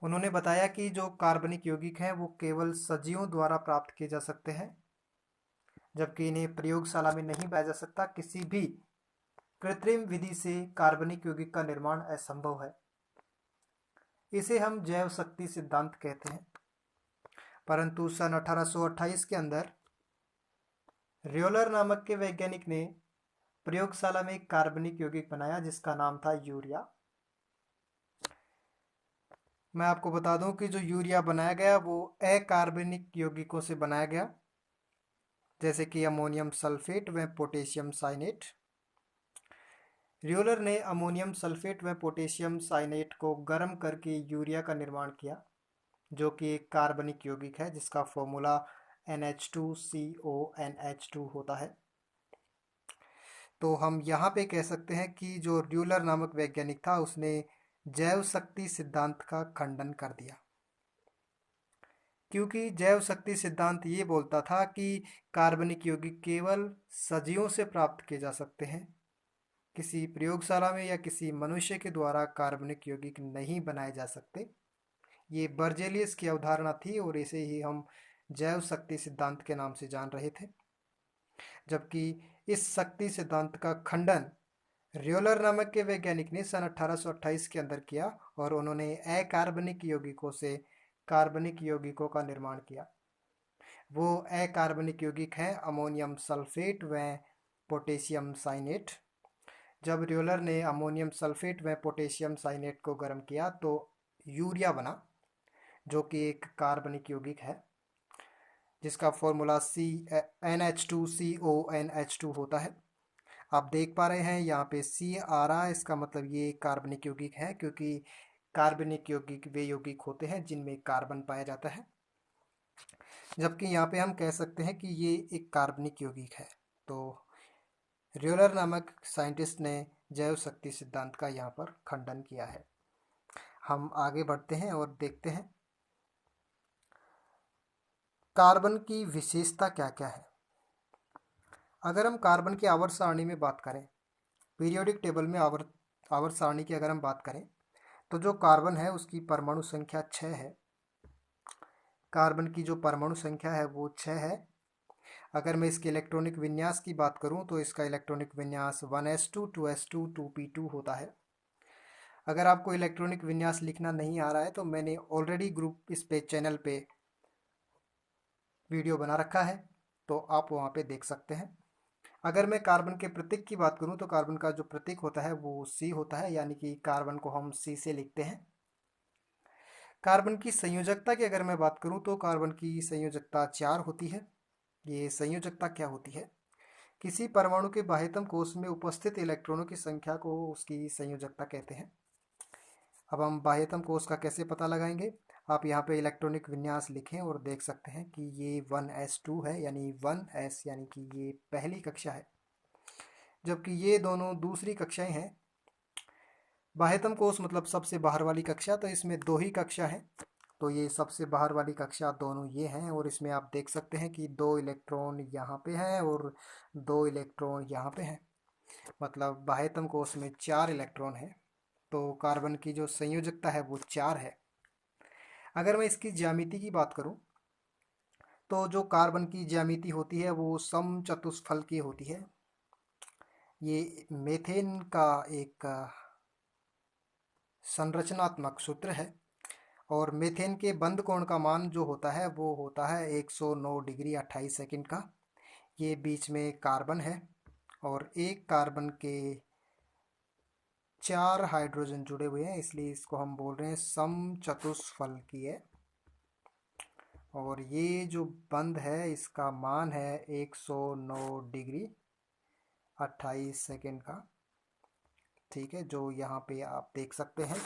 उन्होंने बताया कि जो कार्बनिक यौगिक हैं वो केवल सजीवों द्वारा प्राप्त किए जा सकते हैं, जबकि इन्हें प्रयोगशाला में नहीं पाया जा सकता। किसी भी कृत्रिम विधि से कार्बनिक यौगिक का निर्माण असंभव है। इसे हम जैव शक्ति सिद्धांत कहते हैं। परंतु सन 1828 के अंदर र्योलर नामक के वैज्ञानिक ने प्रयोगशाला में एक कार्बनिक यौगिक बनाया जिसका नाम था यूरिया। मैं आपको बता दूं कि जो यूरिया बनाया गया वो अकार्बनिक यौगिकों से बनाया गया, जैसे कि अमोनियम सल्फेट व पोटेशियम साइनेट। र्योलर ने अमोनियम सल्फेट व पोटेशियम साइनेट को गर्म करके यूरिया का निर्माण किया, जो कि एक कार्बनिक यौगिक है जिसका फॉर्मूला NH2CONH2 होता है। तो हम यहाँ पे कह सकते हैं कि जो र्यूलर नामक वैज्ञानिक था उसने जैव शक्ति सिद्धांत का खंडन कर दिया, क्योंकि जैव शक्ति सिद्धांत ये बोलता था कि कार्बनिक यौगिक केवल सजीवों से प्राप्त किए जा सकते हैं। किसी प्रयोगशाला में या किसी मनुष्य के द्वारा कार्बनिक यौगिक नहीं बनाए जा सकते। ये बर्जेलियस की अवधारणा थी और इसे ही हम जैव शक्ति सिद्धांत के नाम से जान रहे थे। जबकि इस शक्ति सिद्धांत का खंडन र्योलर नामक के वैज्ञानिक ने सन 1828 के अंदर किया और उन्होंने अकार्बनिक यौगिकों से कार्बनिक यौगिकों का निर्माण किया। वो अकार्बनिक यौगिक हैं अमोनियम सल्फेट व पोटेशियम साइनेट। जब र्योलर ने अमोनियम सल्फेट व पोटेशियम साइनेट को गर्म किया तो यूरिया बना, जो कि एक कार्बनिक यौगिक है जिसका फॉर्मूला NH2CONH2 होता है। आप देख पा रहे हैं यहाँ पे C आ रहा है, इसका मतलब ये कार्बनिक यौगिक है, क्योंकि कार्बनिक यौगिक वे यौगिक होते हैं जिनमें कार्बन पाया जाता है। जबकि यहाँ पे हम कह सकते हैं कि ये एक कार्बनिक यौगिक है। तो र्योलर नामक साइंटिस्ट ने जैव शक्ति सिद्धांत का यहाँ पर खंडन किया है। हम आगे बढ़ते हैं और देखते हैं कार्बन की विशेषता क्या क्या है। अगर हम कार्बन की आवर्त सारणी में बात करें, पीरियोडिक टेबल में आवर्त सारणी की अगर हम बात करें, तो जो कार्बन है उसकी परमाणु संख्या 6 है। कार्बन की जो परमाणु संख्या है वो 6 है। अगर मैं इसके इलेक्ट्रॉनिक विन्यास की बात करूं तो इसका इलेक्ट्रॉनिक विन्यास 1s2 2s2 2p2 होता है। अगर आपको इलेक्ट्रॉनिक विन्यास लिखना नहीं आ रहा है तो मैंने ऑलरेडी ग्रुप इस पे चैनल पे वीडियो बना रखा है, तो आप वहाँ पे देख सकते हैं। अगर मैं कार्बन के प्रतीक की बात करूं तो कार्बन का जो प्रतीक होता है वो C होता है, यानी कि कार्बन को हम C से लिखते हैं। कार्बन की संयोजकता की अगर मैं बात करूं तो कार्बन की संयोजकता 4 होती है। ये संयोजकता क्या होती है? किसी परमाणु के बाह्यतम कोश में उपस्थित इलेक्ट्रॉनों की संख्या को उसकी संयोजकता कहते हैं। अब हम बाह्यतम कोश का कैसे पता लगाएंगे? आप यहाँ पे इलेक्ट्रॉनिक विन्यास लिखें और देख सकते हैं कि ये 1s2 है, यानी 1s यानी कि ये पहली कक्षा है, जबकि ये दोनों दूसरी कक्षाएं हैं। बाह्यतम कोश मतलब सबसे बाहर वाली कक्षा, तो इसमें 2 ही कक्षा है। तो ये सबसे बाहर वाली कक्षा दोनों ये हैं और इसमें आप देख सकते हैं कि 2 इलेक्ट्रॉन यहाँ पे हैं और 2 इलेक्ट्रॉन यहाँ पे हैं। मतलब बाह्यतम कोश में 4 इलेक्ट्रॉन है। तो कार्बन की जो संयोजकता है वो 4 है। अगर मैं इसकी ज्यामिति की बात करूं तो जो कार्बन की ज्यामिति होती है वो समचतुष्फलकीय होती है। ये मेथेन का एक संरचनात्मक सूत्र है और मेथेन के बंध कोण का मान जो होता है वो होता है 109 डिग्री 28 सेकंड का। ये बीच में कार्बन है और एक कार्बन के 4 हाइड्रोजन जुड़े हुए हैं, इसलिए इसको हम बोल रहे हैं समचतुष्फलकीय। और ये जो बंध है इसका मान है 109 डिग्री 28 सेकंड का। ठीक है, जो यहाँ पे आप देख सकते हैं।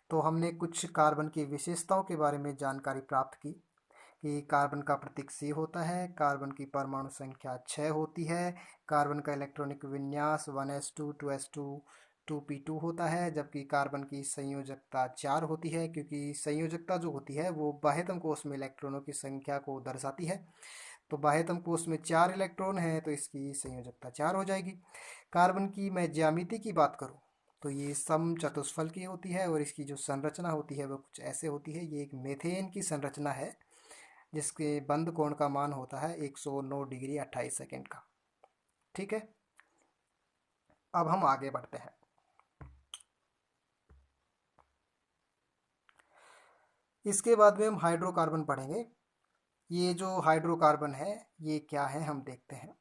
तो हमने कुछ कार्बन की विशेषताओं के बारे में जानकारी प्राप्त की कि कार्बन का प्रतीक C होता है, कार्बन की परमाणु संख्या 6 होती है, कार्बन का इलेक्ट्रॉनिक विन्यास 1s2 2s2 2p2 होता है, जबकि कार्बन की संयोजकता 4 होती है, क्योंकि संयोजकता जो होती है वो बाह्यतम कोश में इलेक्ट्रॉनों की संख्या को दर्शाती है। तो बाह्यतम कोश में 4 इलेक्ट्रॉन हैं तो इसकी संयोजकता 4 हो जाएगी। कार्बन की मैं ज्यामिति की बात करूं तो ये सम चतुष्फल की होती है और इसकी जो संरचना होती है वो कुछ ऐसे होती है। ये एक मीथेन की संरचना है जिसके बंध कोण का मान होता है 109 डिग्री 28 सेकेंड का। ठीक है, अब हम आगे बढ़ते हैं। इसके बाद में हम हाइड्रोकार्बन पढ़ेंगे। ये जो हाइड्रोकार्बन है ये क्या है हम देखते हैं।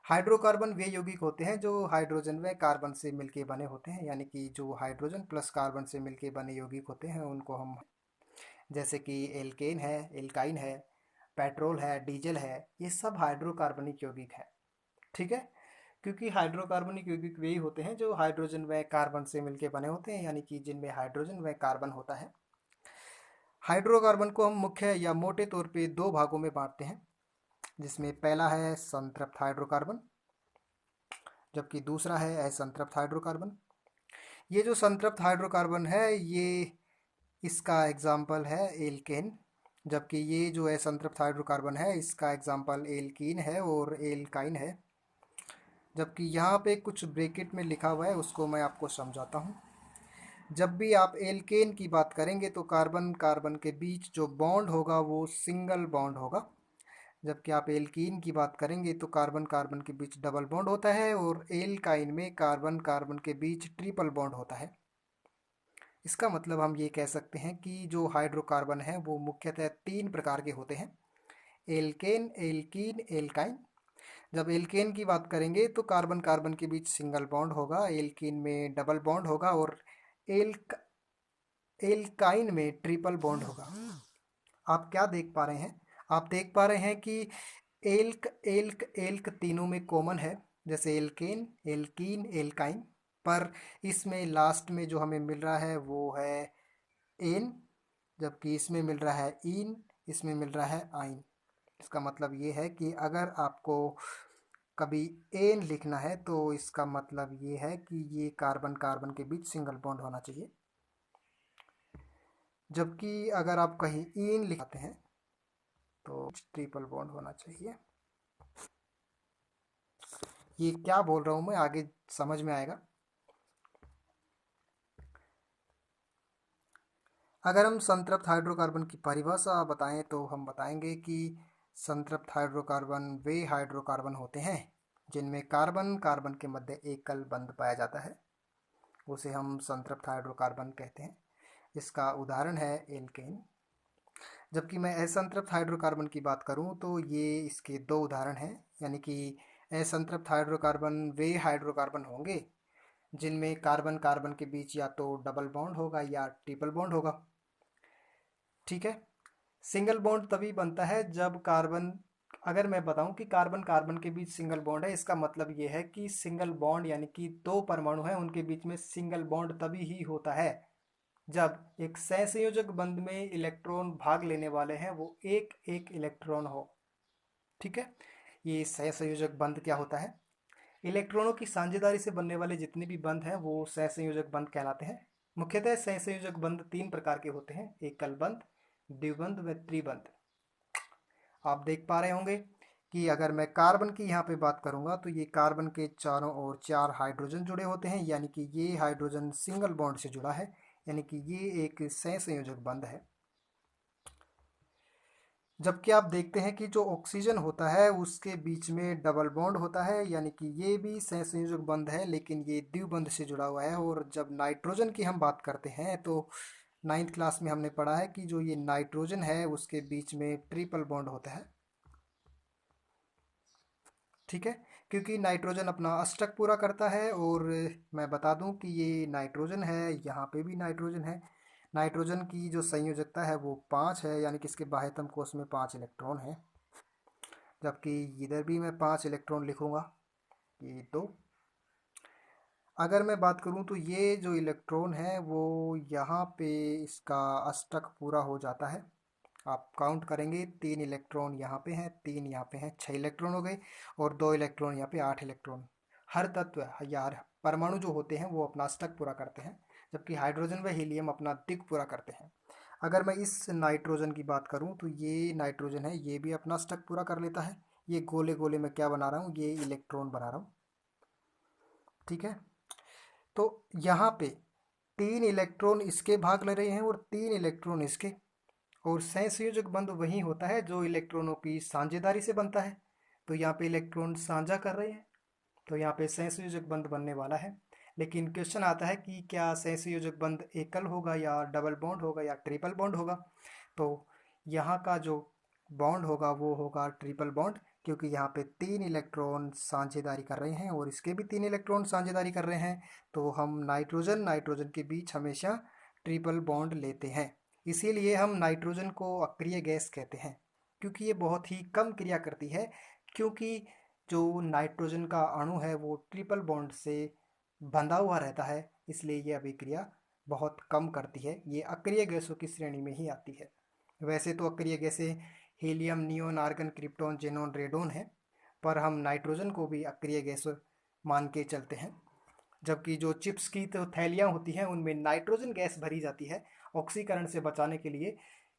हाइड्रोकार्बन वे यौगिक होते हैं जो हाइड्रोजन व कार्बन से मिलके बने होते हैं, यानी कि जो हाइड्रोजन प्लस कार्बन से मिलके बने यौगिक होते हैं उनको हम, जैसे कि एल्केन है, एल्काइन है, पेट्रोल है, डीजल है, ये सब हाइड्रोकार्बनिक यौगिक है। ठीक है, क्योंकि हाइड्रोकार्बनिक यौगिक वे ही होते हैं जो हाइड्रोजन व कार्बन से मिलके बने होते हैं, यानी कि जिनमें हाइड्रोजन व कार्बन होता है। हाइड्रोकार्बन को हम मुख्य या मोटे तौर पे दो भागों में बांटते हैं, जिसमें पहला है संतृप्त हाइड्रोकार्बन, जबकि दूसरा है असंतृप्त हाइड्रोकार्बन। ये जो संतृप्त हाइड्रोकार्बन है ये, इसका एग्जाम्पल है एल्केन, जबकि ये जो असंतृप्त हाइड्रोकार्बन है इसका एग्जाम्पल एल्कीन है और एल्काइन है। जबकि यहाँ पे कुछ ब्रैकेट में लिखा हुआ है उसको मैं आपको समझाता हूँ। जब भी आप एल्केन की बात करेंगे तो कार्बन कार्बन के बीच जो बॉन्ड होगा वो सिंगल बॉन्ड होगा, जबकि आप एल्कीन की बात करेंगे तो कार्बन कार्बन के बीच डबल बॉन्ड होता है और एल्काइन में कार्बन कार्बन के बीच ट्रिपल बॉन्ड होता है। इसका मतलब हम ये कह सकते हैं कि जो हाइड्रोकार्बन है वो मुख्यतः तीन प्रकार के होते हैं, एल्केन, एल्कीन, एल्काइन। जब एल्केन की बात करेंगे तो कार्बन कार्बन के बीच सिंगल बॉन्ड होगा, एल्कीन में डबल बॉन्ड होगा और एल्क एल्काइन में ट्रिपल बॉन्ड होगा। आप क्या देख पा रहे हैं, आप देख पा रहे हैं कि एल्क एल्क एल्क तीनों में कॉमन है, जैसे एल्केन, एल्कीन, एल्काइन, पर इसमें लास्ट में जो हमें मिल रहा है वो है एन, जबकि इसमें मिल रहा है इन, इसमें मिल रहा है आइन। इसका मतलब ये है कि अगर आपको कभी एन लिखना है तो इसका मतलब ये है कि ये कार्बन कार्बन के बीच सिंगल बॉन्ड होना चाहिए, जबकि अगर आप कहीं इन लिखते हैं तो ट्रिपल बॉन्ड होना चाहिए। ये क्या बोल रहा हूँ मैं आगे समझ में आएगा। अगर हम संतृप्त हाइड्रोकार्बन की परिभाषा बताएं तो हम बताएंगे कि संतृप्त हाइड्रोकार्बन वे हाइड्रोकार्बन होते हैं जिनमें कार्बन कार्बन के मध्य एकल बंध पाया जाता है, उसे हम संतृप्त हाइड्रोकार्बन कहते हैं। इसका उदाहरण है एल्केन। जबकि मैं असंतृप्त हाइड्रोकार्बन की बात करूं तो ये इसके दो उदाहरण हैं, यानी कि असंतृप्त हाइड्रोकार्बन वे हाइड्रोकार्बन होंगे जिनमें कार्बन कार्बन के बीच या तो डबल बॉन्ड होगा या ट्रिपल बॉन्ड होगा। ठीक है, सिंगल बॉन्ड तभी बनता है जब कार्बन, अगर मैं बताऊं कि कार्बन कार्बन के बीच सिंगल बॉन्ड है, इसका मतलब ये है कि सिंगल बॉन्ड यानी कि दो परमाणु हैं उनके बीच में सिंगल बॉन्ड तभी ही होता है जब एक सहसंयोजक बंध में इलेक्ट्रॉन भाग लेने वाले हैं वो एक एक इलेक्ट्रॉन हो। ठीक है, ये सहसंयोजक बंध क्या होता है, इलेक्ट्रॉनों की साझेदारी से बनने वाले जितने भी बंध हैं वो सहसंयोजक बंध कहलाते हैं। मुख्यतः सहसंयोजक बंध तीन प्रकार के होते हैं, एकल बंध, द्विबंध व त्रिबंध। आप देख पा रहे होंगे कि अगर मैं कार्बन की यहाँ पे बात करूंगा तो ये कार्बन के चारों ओर चार हाइड्रोजन जुड़े होते हैं, यानी कि ये हाइड्रोजन सिंगल बॉन्ड से जुड़ा है, यानी कि ये एक सहसंयोजक बंध है। जबकि आप देखते हैं कि जो ऑक्सीजन होता है उसके बीच में डबल बॉन्ड होता है, यानी कि ये भी सहसंयोजक बंध है लेकिन ये द्विबंध से जुड़ा हुआ है। और जब नाइट्रोजन की हम बात करते हैं तो नाइन्थ क्लास में हमने पढ़ा है कि जो ये नाइट्रोजन है उसके बीच में ट्रिपल बॉन्ड होता है। ठीक है, क्योंकि नाइट्रोजन अपना अष्टक पूरा करता है। और मैं बता दूं कि ये नाइट्रोजन है, यहाँ पे भी नाइट्रोजन है। नाइट्रोजन की जो संयोजकता है वो 5 है, यानी कि इसके बाह्यतम कोश में 5 इलेक्ट्रॉन है, जबकि इधर भी मैं 5 इलेक्ट्रॉन लिखूंगा, ये दो। अगर मैं बात करूं तो ये जो इलेक्ट्रॉन है वो यहाँ पे इसका अष्टक पूरा हो जाता है। आप काउंट करेंगे 3 इलेक्ट्रॉन यहाँ पे हैं, 3 यहाँ पे हैं, 6 इलेक्ट्रॉन हो गए और 2 इलेक्ट्रॉन यहाँ पे, 8 इलेक्ट्रॉन। हर तत्व यार परमाणु जो होते हैं वो अपना अष्टक पूरा करते हैं, जबकि हाइड्रोजन व हीलियम अपना दिक् पूरा करते हैं। अगर मैं इस नाइट्रोजन की बात करूं तो ये नाइट्रोजन है, ये भी अपना अष्टक पूरा कर लेता है। ये गोले गोले में क्या बना रहा हूँ, ये इलेक्ट्रॉन बना रहा हूँ। ठीक है, तो यहाँ पे 3 इलेक्ट्रॉन इसके भाग ले रहे हैं और 3 इलेक्ट्रॉन इसके, और सहसंयोजक बंध वही होता है जो इलेक्ट्रॉनों की साझेदारी से बनता है। तो यहाँ पे इलेक्ट्रॉन साझा कर रहे हैं, तो यहाँ पे सहसंयोजक बंध बनने वाला है। लेकिन क्वेश्चन आता है कि क्या सहसंयोजक बंध एकल होगा या डबल बॉन्ड होगा या ट्रिपल बॉन्ड होगा। तो यहाँ का जो बॉन्ड होगा वो होगा ट्रिपल बॉन्ड, क्योंकि यहाँ पे 3 इलेक्ट्रॉन साझेदारी कर रहे हैं और इसके भी 3 इलेक्ट्रॉन साझेदारी कर रहे हैं। तो हम नाइट्रोजन नाइट्रोजन के बीच हमेशा ट्रिपल बॉन्ड लेते हैं। इसीलिए हम नाइट्रोजन को अक्रिय गैस कहते हैं, क्योंकि ये बहुत ही कम क्रिया करती है, क्योंकि जो नाइट्रोजन का अणु है वो ट्रिपल बॉन्ड से बंधा हुआ रहता है, इसलिए ये अभिक्रिया बहुत कम करती है। ये अक्रिय गैसों की श्रेणी में ही आती है। वैसे तो अक्रिय गैसें helium, neon, argon, krypton, xenon, radon है, पर हम नाइट्रोजन को भी अक्रिय गैस मान के चलते हैं। जबकि जो चिप्स की तो थैलियाँ होती हैं उनमें नाइट्रोजन गैस भरी जाती है ऑक्सीकरण से बचाने के लिए,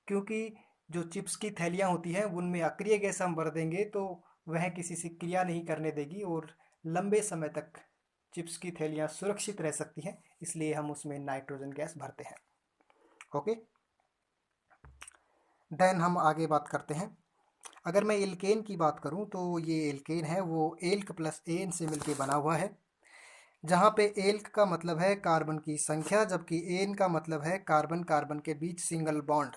क्योंकि जो चिप्स की थैलियाँ होती हैं उनमें अक्रिय गैस हम भर देंगे तो वह किसी से क्रिया नहीं करने देगी और लंबे समय तक चिप्स की थैलियाँ सुरक्षित रह सकती हैं, इसलिए हम उसमें नाइट्रोजन गैस भरते हैं। ओके, देन हम आगे बात करते हैं। अगर मैं एल्केन की बात करूं तो ये एल्केन है वो एल्क प्लस एन से मिलके बना हुआ है, जहाँ पे एल्क का मतलब है कार्बन की संख्या, जबकि एन का मतलब है कार्बन कार्बन के बीच सिंगल बॉन्ड।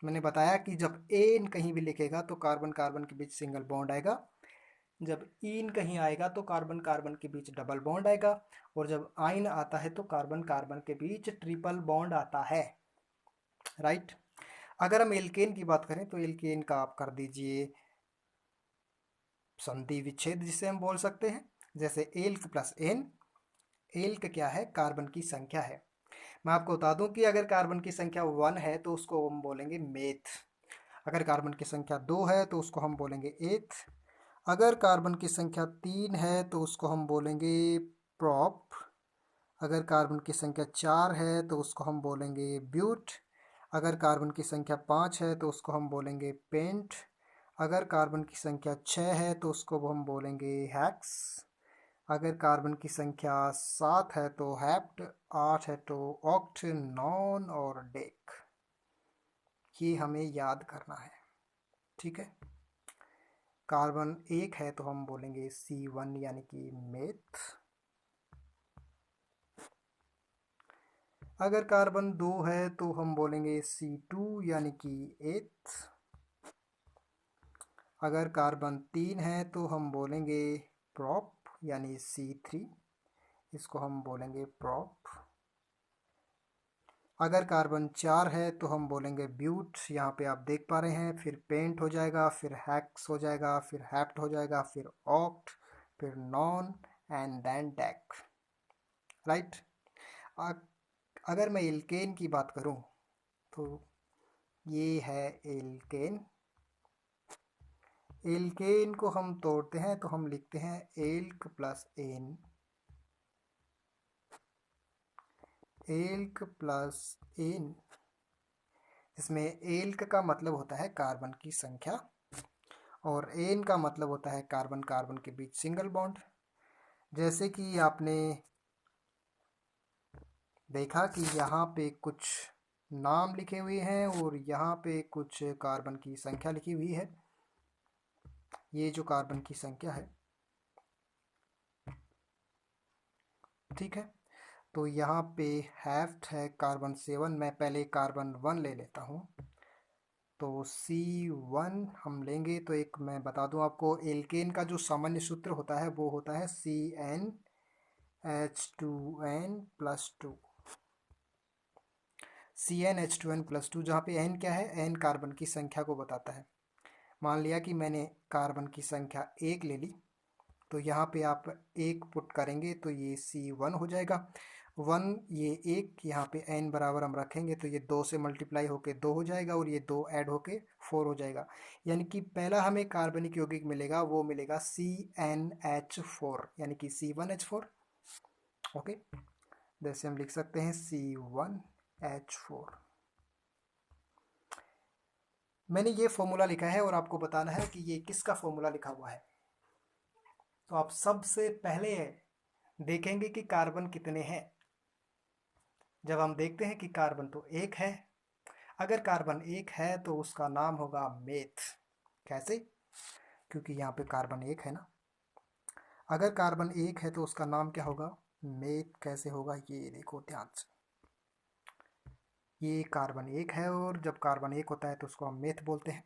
मैंने बताया कि जब एन कहीं भी लिखेगा तो कार्बन कार्बन के बीच सिंगल बॉन्ड आएगा, जब ईन कहीं आएगा तो कार्बन कार्बन के बीच डबल बॉन्ड आएगा, और जब आइन आता है तो कार्बन कार्बन के बीच ट्रिपल बॉन्ड आता है। राइट। अगर हम एल्केन की बात करें तो एल्केन का आप कर दीजिए संधि विच्छेद, जिसे हम बोल सकते हैं, जैसे एल्क प्लस एन। एल्क क्या है? कार्बन की संख्या है। मैं आपको बता दूं कि अगर कार्बन की संख्या 1 है तो उसको हम बोलेंगे मेथ, अगर कार्बन की संख्या 2 है तो उसको हम बोलेंगे एथ, अगर कार्बन की संख्या 3 है तो उसको हम बोलेंगे प्रॉप, अगर कार्बन की संख्या 4 है तो उसको हम बोलेंगे ब्यूट, अगर कार्बन की संख्या 5 है तो उसको हम बोलेंगे पेंट, अगर कार्बन की संख्या 6 है तो उसको हम बोलेंगे हैक्स, अगर कार्बन की संख्या 7 है तो हैप्ट, 8 है तो ऑक्ट, नॉन और डेक। ये हमें याद करना है, ठीक है। कार्बन 1 है तो हम बोलेंगे C1 यानी कि मेथ, अगर कार्बन 2 है तो हम बोलेंगे C2 यानी कि एथ, अगर कार्बन 3 है तो हम बोलेंगे प्रॉप यानी C3, इसको हम बोलेंगे प्रॉप, अगर कार्बन 4 है तो हम बोलेंगे ब्यूट, यहाँ पे आप देख पा रहे हैं, फिर पेंट हो जाएगा, फिर हैक्स हो जाएगा, फिर हैप्ट हो जाएगा, फिर ऑक्ट, फिर non and then dec. Right. अगर मैं एल्केन की बात करूं तो ये है एल्केन। एल्केन को हम तोड़ते हैं तो हम लिखते हैं elk plus N, elk plus N, इसमें एल्क का मतलब होता है कार्बन की संख्या और एन का मतलब होता है कार्बन कार्बन के बीच सिंगल बॉन्ड। जैसे कि आपने देखा कि यहाँ पे कुछ नाम लिखे हुए हैं और यहाँ पे कुछ कार्बन की संख्या लिखी हुई है। ये जो कार्बन की संख्या है, ठीक है, तो यहाँ पे हैफ्ट है कार्बन 7, मैं पहले कार्बन 1 ले लेता हूँ, तो C1 हम लेंगे तो एक मैं बता दूं आपको, एल्केन का जो सामान्य सूत्र होता है वो होता है CnH2n प्लस 2, CnH2n प्लस 2, जहाँ पे n क्या है? n कार्बन की संख्या को बताता है। मान लिया कि मैंने कार्बन की संख्या 1 ले ली, तो यहाँ पे आप 1 पुट करेंगे तो ये C1 हो जाएगा। 1 ये 1, यहाँ पे n बराबर हम रखेंगे तो ये 2 से मल्टीप्लाई होके 2 हो जाएगा और ये 2 ऐड होके 4 हो जाएगा। यानी कि पहला हमें कार्बनिक यौगिक मिलेगा वो मिलेगा CnH4 यानी कि C1H4। ओके, जैसे हम लिख सकते हैं C1H4। मैंने ये फॉर्मूला लिखा है और आपको बताना है कि ये किसका फॉर्मूला लिखा हुआ है। तो आप सबसे पहले देखेंगे कि कार्बन कितने हैं, जब हम देखते हैं कि कार्बन तो एक है, अगर कार्बन एक है तो उसका नाम होगा मेथ। कैसे? क्योंकि यहाँ पे कार्बन एक है ना। अगर कार्बन एक है तो उसका नाम क्या होगा? मेथ। कैसे होगा ये देखो ध्यान से। ये कार्बन एक है और जब कार्बन एक होता है तो उसको हम मेथ बोलते हैं।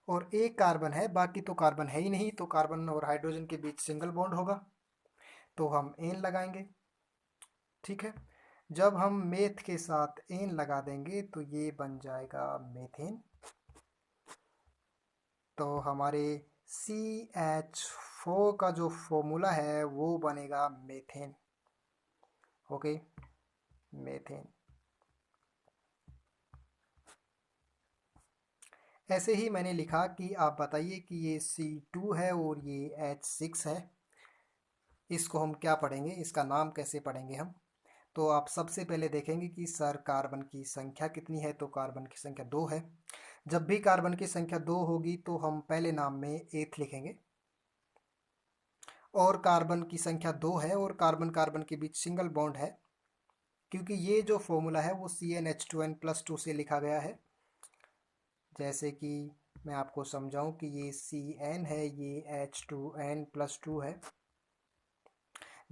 और एक कार्बन है, बाकी तो कार्बन है ही नहीं, तो कार्बन और हाइड्रोजन के बीच सिंगल बॉन्ड होगा, तो हम एन लगाएंगे। ठीक है। जब हम मेथ के साथ एन लगा देंगे तो ये बन जाएगा मेथेन। तो हमारे CH4 का जो फॉर्मूला है वो बनेगा मेथेन। Okay, methane. ऐसे ही मैंने लिखा कि आप बताइए कि ये C2 है और ये H6 है, इसको हम क्या पढ़ेंगे, इसका नाम कैसे पढ़ेंगे हम? तो आप सबसे पहले देखेंगे कि सर कार्बन की संख्या कितनी है, तो कार्बन की संख्या 2 है। जब भी कार्बन की संख्या 2 होगी तो हम पहले नाम में एथ लिखेंगे। और कार्बन की संख्या 2 है और कार्बन कार्बन के बीच सिंगल बॉन्ड है, क्योंकि ये जो फॉर्मूला है वो CnH2n+2 से लिखा गया है। जैसे कि मैं आपको समझाऊं कि ये Cn है, ये H2n+2 है।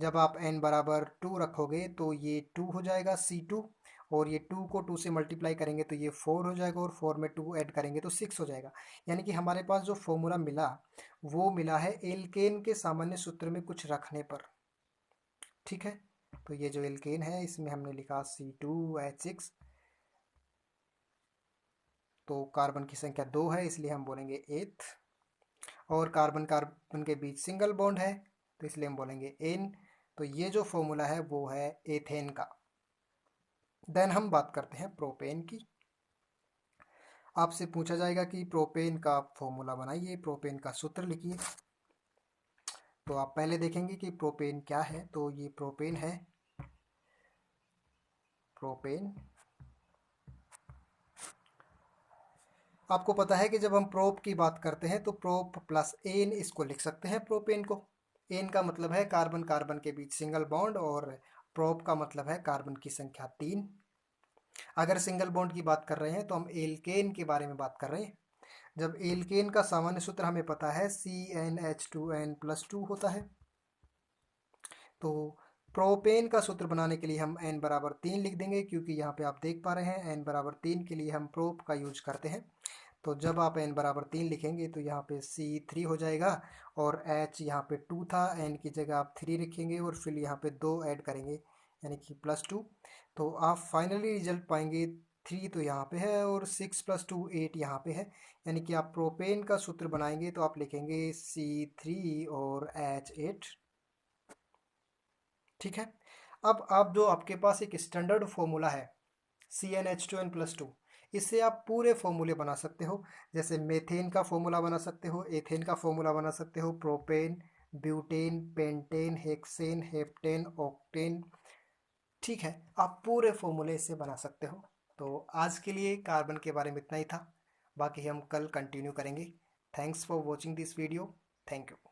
जब आप n बराबर 2 रखोगे तो ये 2 हो जाएगा C2, और ये 2 को 2 से मल्टीप्लाई करेंगे तो ये 4 हो जाएगा, और 4 में 2 ऐड करेंगे तो 6 हो जाएगा। यानी कि हमारे पास जो फॉर्मूला मिला वो मिला है एल्केन के सामान्य सूत्र में कुछ रखने पर। ठीक है। तो ये जो एल्केन है इसमें हमने लिखा C2H6। तो कार्बन की संख्या 2 है इसलिए हम बोलेंगे एथ, और कार्बन कार्बन के बीच सिंगल बॉन्ड है तो इसलिए हम बोलेंगे एन। तो ये जो फॉर्मूला है वो है एथेन का। देन हम बात करते हैं प्रोपेन की। आपसे पूछा जाएगा कि प्रोपेन का फॉर्मूला बनाइए, प्रोपेन का सूत्र लिखिए। तो आप पहले देखेंगे कि प्रोपेन क्या है। तो ये प्रोपेन है। प्रोपेन, आपको पता है कि जब हम प्रोप की बात करते हैं तो प्रोप प्लस एन इसको लिख सकते हैं प्रोपेन को। एन का मतलब है कार्बन कार्बन के बीच सिंगल बॉन्ड, और प्रोप का मतलब है कार्बन की संख्या 3। अगर सिंगल बॉन्ड की बात कर रहे हैं तो हम एल्केन के बारे में बात कर रहे हैं। जब एल्केन का सामान्य सूत्र हमें पता है CnH2n+2 होता है। तो प्रोपेन का सूत्र बनाने के लिए हम n बराबर 3 लिख देंगे, क्योंकि यहाँ पे आप देख पा रहे हैं n बराबर 3 के लिए हम प्रोप का यूज करते हैं। तो जब आप n बराबर 3 लिखेंगे तो यहाँ पे C3 हो जाएगा, और H यहाँ पे 2 था, n की जगह आप 3 लिखेंगे और फिर यहाँ पे 2 ऐड करेंगे यानी कि +2। तो आप फाइनली रिजल्ट पाएंगे 3 तो यहाँ पे है और 6 + 2 8 यहाँ पे है। यानी कि आप प्रोपेन का सूत्र बनाएंगे तो आप लिखेंगे C3 और H8। ठीक है। अब आप जो आपके पास एक स्टैंडर्ड फॉर्मूला है CnH2n+2, इससे आप पूरे फॉर्मूले बना सकते हो। जैसे मेथेन का फॉर्मूला बना सकते हो, एथेन का फॉर्मूला बना सकते हो, propane, butane, pentane, hexane, heptane, octane. ठीक है, आप पूरे फॉर्मूले इससे बना सकते हो। तो आज के लिए कार्बन के बारे में इतना ही था, बाकी हम कल कंटिन्यू करेंगे। Thanks for watching this video. Thank you.